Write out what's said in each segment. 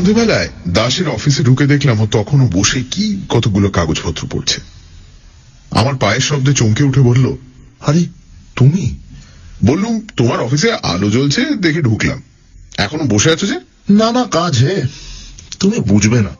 সন্ধেবেলায় দাসের অফিসে ঢুকে দেখলাম ও তখনও বসে কি কতগুলো কাগজপত্র পড়ছে। আমার পায়ের শব্দে চমকে উঠে বলল, আরে তুমি? বললুম, তোমার অফিসে আলো জ্বলছে দেখে ঢুকলাম। এখনো বসে আছো যে? না না, কাজ হে, তুমি বুঝবে না।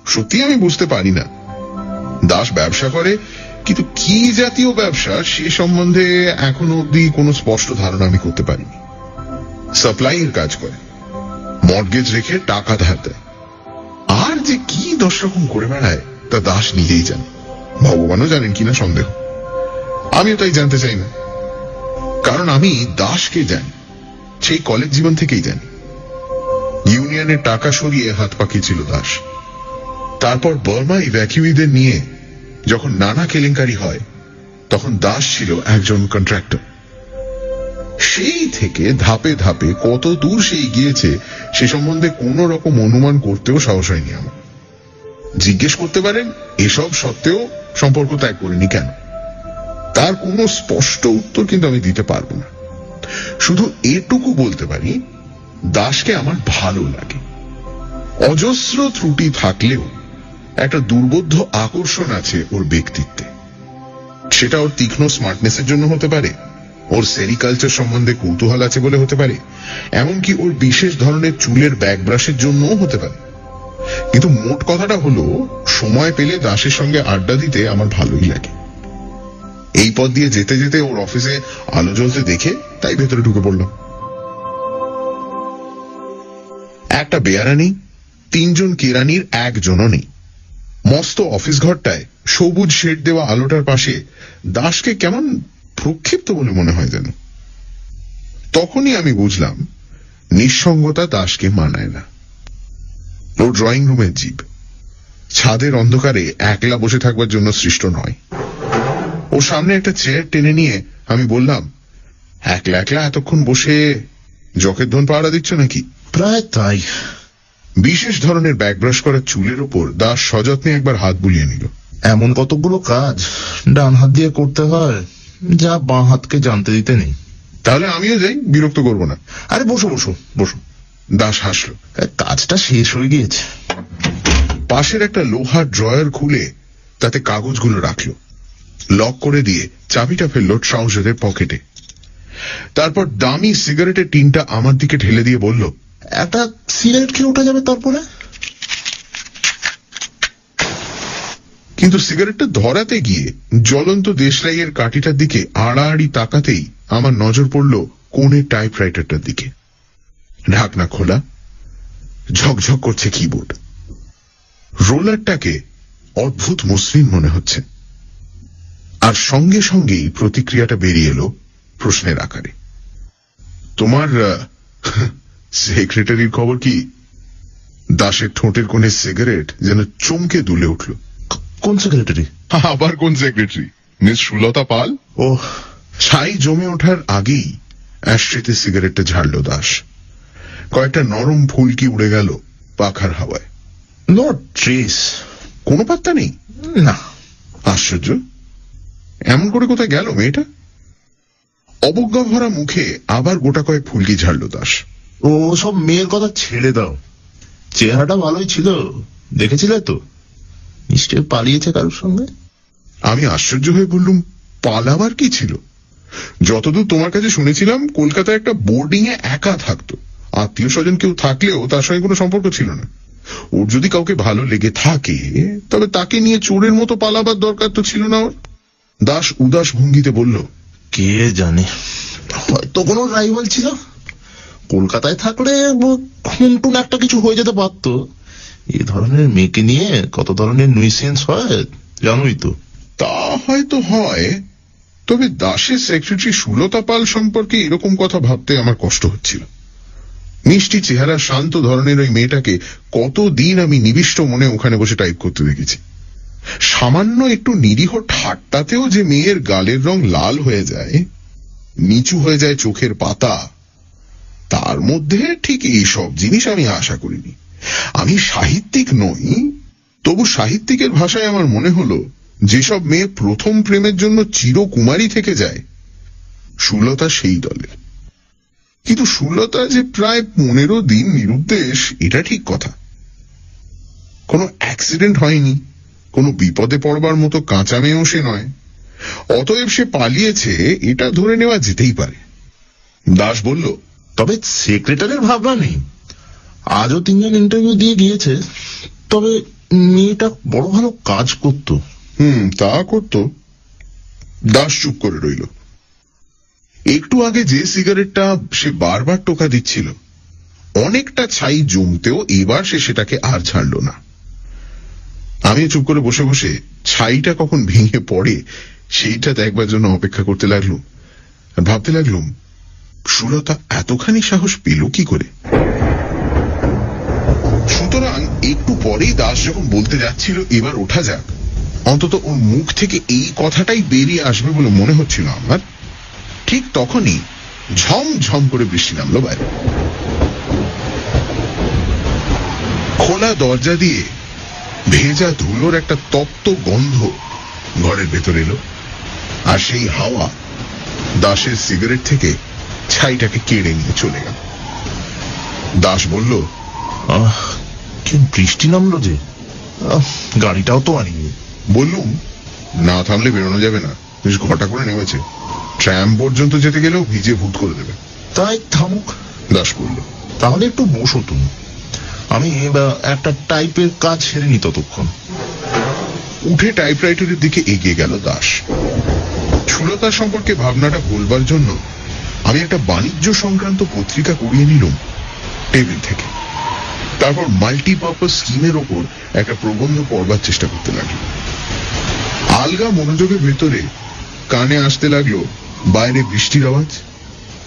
সত্যি আমি বুঝতে পারি না। দাস ব্যবসা করে, কিন্তু কি জাতীয় ব্যবসা সে সম্বন্ধে এখনো অব্দি কোনো স্পষ্ট ধারণা আমি করতে পারিনি। সাপ্লাই এর কাজ করে, মর্টগেজ রেখে টাকা ধার দেয়, আর যে কি 10 রকম করে বেড়ায় তা দাস নিজেই জানে। ভগবানও জানেন কিনা সন্দেহ। আমিও তাই জানতে চাই না, কারণ আমি দাসকে জানি, সেই কলেজ জীবন থেকেই জানি। ইউনিয়নের টাকা সরিয়ে হাত পাকিয়েছিল দাস। তারপর বার্মা ইভ্যাকুইদের নিয়ে যখন নানা কেলেঙ্কারি হয়, তখন দাস ছিল একজন কন্ট্রাক্টর। সেই থেকে ধাপে ধাপে কত দূর সে গিয়েছে সে সম্বন্ধে কোন রকম অনুমান করতেও সাহস হয়নি আমার। জিজ্ঞেস করতে পারেন এসব সত্ত্বেও সম্পর্ক ত্যাগ করেনি কেন, তার কোনো স্পষ্ট উত্তর কিন্তু আমি দিতে পারবো না। শুধু এটুকু বলতে পারি, দাসকে আমার ভালো লাগে। অজস্র ত্রুটি থাকলেও একটা দুর্বোধ্য আকর্ষণ আছে ওর ব্যক্তিত্বে। সেটা ওর তীক্ষ্ণ স্মার্টনেসের জন্য হতে পারে, ওর সেরিকালচার সম্বন্ধে কৌতূহল আছে বলে হতে পারে, এমনকি ওর বিশেষ ধরনের চুলের ব্যাক ব্রাশের জন্যও হতে পারে। কিন্তু মোট কথাটা হলো, সময় পেলে দাসের সঙ্গে আড্ডা দিতে আমার ভালোই লাগে। এই পথ দিয়ে যেতে যেতে ওর অফিসে আলো জ্বলতে দেখে তাই ভেতরে ঢুকে পড়লাম। একটা বেয়ারা নেই, 3 জন কেরানির একজনও নেই। মস্ত অফিস ঘরটায় সবুজ শেড দেওয়া আলোটার পাশে দাসকে কেমন প্রক্ষিপ্ত বলে মনে হয় যেন। তখনই আমি বুঝলাম নিঃসঙ্গতা দাসকে মানায় না। ওর ড্রয়িং রুমের জীব, ছাদের অন্ধকারে একলা বসে থাকবার জন্য সৃষ্ট নয়। ওর সামনে একটা চেয়ার টেনে নিয়ে আমি বললাম, একলা একলা এতক্ষণ বসে জকের ধন পাহারা দিচ্ছ নাকি? প্রায় তাই। বিশেষ ধরনের ব্যাকব্রাশ করা চুলের ওপর দাস সযত্নে একবার হাত বুলিয়ে নিল। এমন কতগুলো কাজ ডান হাত দিয়ে করতে হয়, যা বাঁ হাতকে জানতে দিতে নেই। তাহলে আমিও যাই, বিরক্ত করবো না। আরে বসো বসো বসো। দাস হাসল। কাজটা শেষ হয়ে গিয়েছে। পাশের একটা লোহার ড্রয়ার খুলে তাতে কাগজগুলো রাখলো, লক করে দিয়ে চাবিটা ফেলল ট্রাউজারের পকেটে। তারপর দামি সিগারেটের টিনটা আমার দিকে ঠেলে দিয়ে বলল, একটা সিগারেট খেয়ে উঠে যাবে তারপরে। কিন্তু সিগারেটটা ধরাতে গিয়ে জ্বলন্ত দেশলাইয়ের কাঠিটার দিকে আড়াআড়ি তাকাতেই আমার নজর পড়ল কোণের টাইপরাইটারটার দিকে। ঢাকনা খোলা, ঝকঝক করছে কিবোর্ড। রোলারটাকে অদ্ভুত মসৃণ মনে হচ্ছে। আর সঙ্গে সঙ্গেই প্রতিক্রিয়াটা বেরিয়ে এলো প্রশ্নের আকারে, তোমার সেক্রেটারির খবর কি? দাসের ঠোঁটের কোণে সিগারেট যেন চমকে দুলে উঠল। কোন সেক্রেটারি? আবার কোন সেক্রেটারি? মিস সুলতা পাল। ও। ছাই জমে ওঠার আগেই অ্যাশট্রেতে সিগারেটটা ঝাড়ল দাস। কয়েকটা নরম ফুলকি উড়ে গেল পাখার হাওয়ায়। No trace. কোনো পাত্তা নেই? না। আশ্চর্য, এমন করে কোথায় গেল মেয়েটা? অবজ্ঞা ভরা মুখে আবার গোটা কয়েক ফুলকি ঝাড়ল দাস। ও সব মেয়ের কথা ছেড়ে দাও, চেহারাটা ভালোই ছিল, দেখেছিলে তো? নিশ্চয় পালিয়েছে কারোর সঙ্গে। আমি আশ্চর্য হয়ে বললুম, পালাবার কি ছিল? যতদূর তোমার কাছে শুনেছিলাম কলকাতায় একটা বোর্ডিং এ একা থাকতো, আত্মীয় স্বজন কেউ থাকলেও তার সঙ্গে কোনো সম্পর্ক ছিল না। ওর যদি কাউকে ভালো লেগে থাকে তবে তাকে নিয়ে চোরের মতো পালাবার দরকার তো ছিল না ওর। দাস উদাস ভঙ্গিতে বলল, কে জানে, হয়তো কোনো রাইভাল ছিল। কলকাতায় থাকলে খুনটুন একটা কিছু হয়ে যেতে পারত। এই ধরনের মেয়েকে নিয়ে কত ধরনের নুইসেন্স হয় জানোই তো। তা হয়তো হয়, তবে দাসের সেক্রেটারি সুলতা পাল সম্পর্কে এরকম কথা ভাবতে আমার কষ্ট হচ্ছিল। মিষ্টি চেহারা, শান্ত ধরনের ওই মেয়েটাকে কতদিন আমি নিবিষ্ট মনে ওখানে বসে টাইপ করতে দেখেছি। সামান্য একটু নিরীহ ঠাট্টাতেও যে মেয়ের গালের রং লাল হয়ে যায়, নিচু হয়ে যায় চোখের পাতা, তার মধ্যে ঠিক এই সব জিনিস আমি আশা করিনি। আমি সাহিত্যিক নই, তবু সাহিত্যিকের ভাষায় আমার মনে হলো যেসব মেয়ে প্রথম প্রেমের জন্য চিরকুমারী থেকে যায়, সুলতা সেই দলের। কিন্তু সুলতা যে প্রায় 15 দিন নিরুদ্দেশ, এটা ঠিক কথা। কোনো অ্যাক্সিডেন্ট হয়নি, কোনো বিপদে পড়বার মতো কাঁচা মেয়েও সে নয়। অতএব সে পালিয়েছে এটা ধরে নেওয়া যেতেই পারে। দাস বলল, তবে সেক্রেটারির ভাবনা নেই। আজও 3 জন ইন্টারভিউ দিয়ে গিয়েছে। তবে মেয়েটা বড় ভালো কাজ করত। তা করত। দাস চুপ করে রইল। একটু আগে যে সিগারেটটা সে বারবার টোকা দিচ্ছিল, অনেকটা ছাই জমতেও এবার সে সেটাকে আর ছাড়ল না। আমি চুপ করে বসে বসে ছাইটা কখন ভেঙে পড়ে সেইটা দেখবার জন্য অপেক্ষা করতে লাগলুম। আর ভাবতে লাগলুম, সুলতা এতখানি সাহস পেল কি করে। সুতরাং একটু পরেই দাস যখন বলতে যাচ্ছিল এবার ওঠা যাক, অন্তত ওর মুখ থেকে এই কথাটাই বেরিয়ে আসবে বলে মনে হচ্ছিল আমার, ঠিক তখনই ঝমঝম করে বৃষ্টি নামলো বাইরে। খোলা দরজা দিয়ে ভেজা ধুলোর একটা তপ্ত গন্ধ ঘরের ভেতর এলো, আর সেই হাওয়া দাসের সিগারেট থেকে ছাইটাকে কেড়ে নিয়ে চলে গেল। দাস বলল, কি বৃষ্টি নামলো যে, গাড়িটাও তো আনিনি। বললুম, না থামলে বেরোনো যাবে না, বেশ ঘটা করে নেমেছে, ট্রাম পর্যন্ত যেতে গেলেও ভিজে ভূত করে দেবে। তাই থামুক। দাস বলল, তাহলে একটু বসো তুমি, আমি একটা টাইপের কাজ সেরে নি ততক্ষণ। উঠে টাইপরাইটারের দিকে এগিয়ে গেল দাস। সুলতা সম্পর্কে ভাবনাটা বলবার জন্য আমি একটা বাণিজ্য সংক্রান্ত পত্রিকা কুড়িয়ে নিলাম টেবিল থেকে। তারপর মাল্টিপারপাস স্কিমের ওপর একটা প্রবন্ধ পড়বার চেষ্টা করতে লাগলো। আলগা মনোযোগের ভেতরে কানে আসতে লাগলো বাইরে বৃষ্টির আওয়াজ,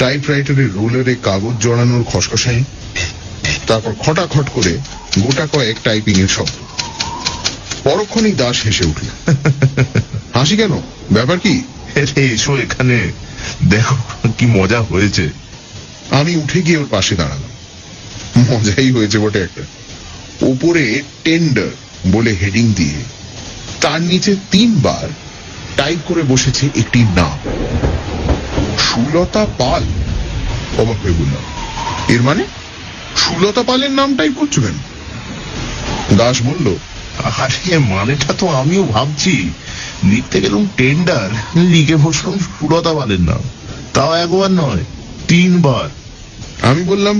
টাইপরাইটারের রোলারে কাগজ জড়ানোর খসখসাই, তারপর খটাখট করে গোটা কয়েক টাইপিং এর শব্দ। পরক্ষণেই দাস হেসে উঠল। হাসি কেন, ব্যাপার কি? এসো এখানে, দেখো কি মজা হয়েছে। আমি উঠে গিয়ে ওর পাশে দাঁড়ালাম। মজাই হয়েছে বটে একটা। উপরে টেন্ডার বলে হেডিং দিয়ে তার নিচে 3 বার টাইপ করে বসেছে একটি নাম, সুলতা পাল। অবাক হয়ে বললাম, এর মানে সুলতা পালের নাম টাইপ করছো কেন? দাস বলল, আরে মানেটা তো আমিও ভাবছি। লিখতে গেলাম টেন্ডার, লিখে বসলাম সুলতা পালের নাম, তাও 1 বার নয় 3 বার। আমি বললাম,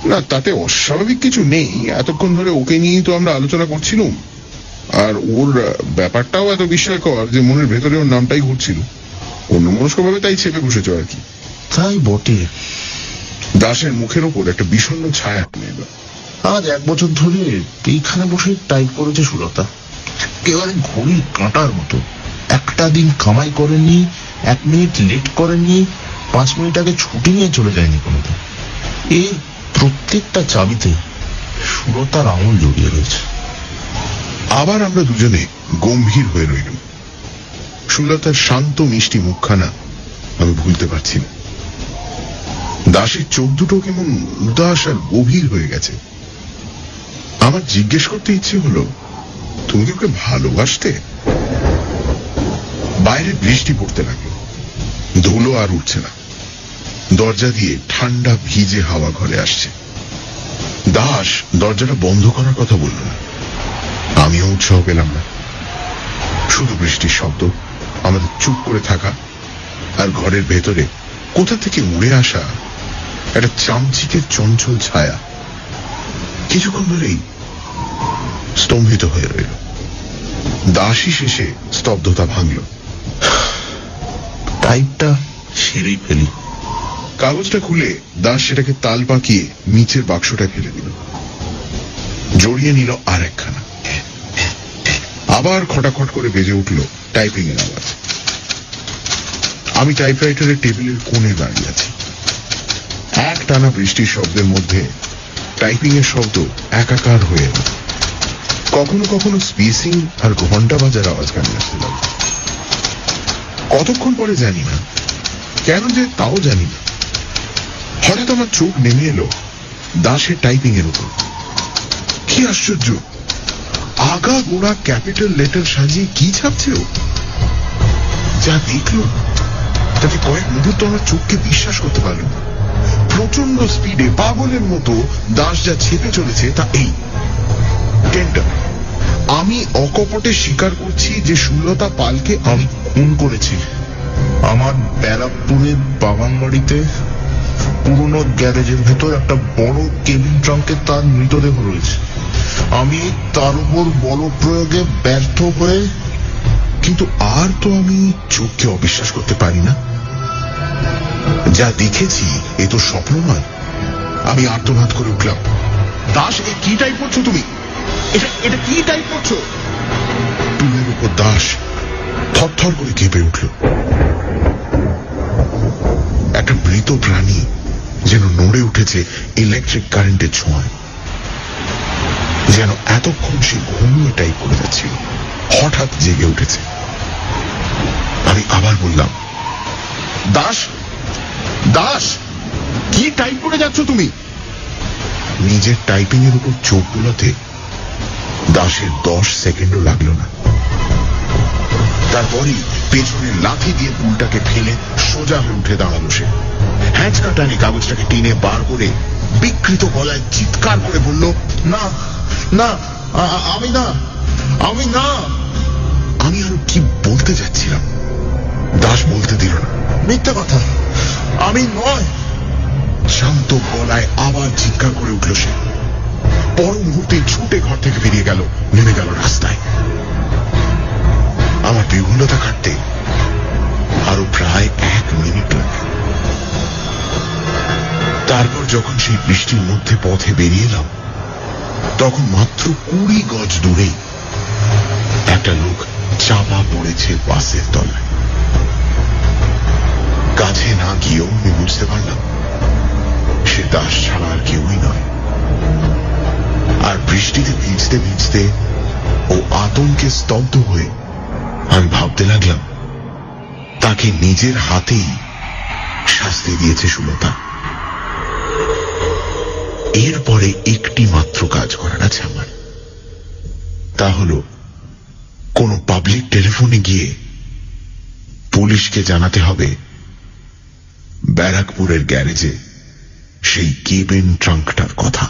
না তাতে অস্বাভাবিক কিছু নেই, এতক্ষণ ধরে ওকে নিয়েই তো আমরা আলোচনা করছিলাম, আর ওর ব্যাপারটাও এত বিস্ময়কর যে মনের ভেতরে ওর নামটাই ঘুরছিল, অন্যমনস্কভাবে তাই ছেপে বসেছ আর কি। তাই বটে। দাসের মুখের ওপর একটা বিষণ্ণ ছায়া কমে এলো। আজ 1 বছর ধরে এইখানে বসে টাইপ করেছে সুলতা, একেবারে ঘড়ি কাঁটার মতো। একটা দিন কামাই করেনি, 1 মিনিট লেট করেনি, 5 মিনিট আগে ছুটি নিয়ে চলে যায়নি কোনোদিন। এই প্রত্যেকটা চাবিতে সুলতার আঙুল জড়িয়ে রয়েছে। আবার আমরা দুজনে গম্ভীর হয়ে রইলাম। সুলতার শান্ত মিষ্টি মুখখানা আমি ভুলতে পারছি না। দাসের চোখ দুটো কেমন উদাস আর গভীর হয়ে গেছে। আমার জিজ্ঞেস করতে ইচ্ছে হলো, তুমি কি ওকে ভালোবাসতে? বাইরে বৃষ্টি পড়তে লাগলো, ধুলো আর উঠছে না। দরজা দিয়ে ঠান্ডা ভিজে হাওয়া ঘরে আসছে। দাস দরজাটা বন্ধ করার কথা বলল না, আমিও উৎসাহ পেলাম না। শুধু বৃষ্টির শব্দ, আমাদের চুপ করে থাকা, আর ঘরের ভেতরে কোথা থেকে উড়ে আসা একটা চামচিকে চঞ্চল ছায়া। কিছুক্ষণ ধরেই স্তম্ভিত হয়ে রইল। দাসই শেষে স্তব্ধতা ভাঙল। টাইপটা সেরেই ফেলি। কাগজটা খুলে দাস সেটাকে তাল পাকিয়ে নিচের বাক্সটা ফেলে দিল, জড়িয়ে নিল আর একখানা। আবার খটাখট করে বেজে উঠল টাইপিং এর আওয়াজ। আমি টাইপরাইটারের টেবিলের কোণে দাঁড়িয়ে আছি। এক টানা বৃষ্টির শব্দের মধ্যে টাইপিং এর শব্দ একাকার হয়ে এল। কখনো কখনো স্পেসিং আর ঘন্টা বাজার আওয়াজ কানে আসতে লাগল। কতক্ষণ পরে জানি না, কেন যে তাও জানি না, হঠাৎ আমার চোখ নেমে এলো দাসের টাইপিং এর উপর। কি আশ্চর্য, আগা গোড়া ক্যাপিটাল লেটার সাজিয়ে কি ছাপছে ও! যা দেখলো তাতে কয়েক মুহূর্ত আমার চোখকে বিশ্বাস করতে পারল না। প্রচন্ড স্পিডে পাগলের মতো দাস যা ছেপে চলেছে তা এই: টেন্ডার, আমি অকপটে স্বীকার করছি যে সুলতা পালকে আমি খুন করেছি। আমার ব্যারাকপুরের বাগান বাড়িতে পুরনো গ্যারেজের ভেতর একটা বড় কেবিন ট্রাঙ্কে তার মৃতদেহ রয়েছে। আমি তার উপর বল প্রয়োগে ব্যর্থ হয়ে, কিন্তু আর তো আমি চোখকে অবিশ্বাস করতে পারি না। যা দেখেছি এ তো স্বপ্ন নয়। আমি আর্তনাদ করে উঠলাম, দাস, এ কি টাইপ করছো তুমি? এটা কি টাইপ করছো? টুলের উপর দাস থরথর করে কেঁপে উঠল। একটা মৃত প্রাণী যেন নড়ে উঠেছে ইলেকট্রিক কারেন্টের ছোঁয়ায়। যেন এতক্ষণ সে ঘুমিয়ে টাইপ করে যাচ্ছিল, হঠাৎ জেগে উঠেছে। আমি আবার বললাম, দাস, দাস, কি টাইপ করে যাচ্ছ তুমি? নিজের টাইপিং এর উপর চোখ বুলাতে দাসের 10 সেকেন্ডও লাগলো না। তারপরই পেছনে লাথি দিয়ে পুলটাকে ফেলে সোজা হয়ে উঠে দাঁড়ালো সে। হ্যাঁচকা টানে কাগজটাকে টেনে বার করে বিকৃত গলায় চিৎকার করে বলল, না না, আমি না, আমি না। আমি আরো কি বলতে যাচ্ছিলাম, দাস বলতে দিল না। মিথ্যে কথা, আমি নয়। শান্ত গলায় আবার চিৎকার করে উঠল সে। পর মুহূর্তে ছুটে ঘর থেকে বেরিয়ে গেল, নেমে গেল রাস্তায়। আমার বিহূলতা কাটতে আরো প্রায় 1 মিনিট লাগে। তারপর যখন সেই বৃষ্টির মধ্যে পথে বেরিয়ে এলাম, তখন মাত্র 20 গজ দূরেই একটা লোক চাপা পড়েছে বাসের তলায়। কাছে না গিয়েও আমি বুঝতে পারলাম সে দাস ছাড়া আর কেউই নয়। আর বৃষ্টিতে ভিজতে ভিজতে ও আতঙ্কে স্তব্ধ হয়ে আমি ভাবতে লাগলাম, তাকে নিজের হাতেই শাস্তি দিয়েছে সুলতা। এরপরে একটি মাত্র কাজ করার আছে আমার। তা হলো কোনো পাবলিক টেলিফোনে গিয়ে পুলিশকে জানাতে হবে ব্যারাকপুরের গ্যারেজে সেই কেবিন ট্রাঙ্কটার কথা।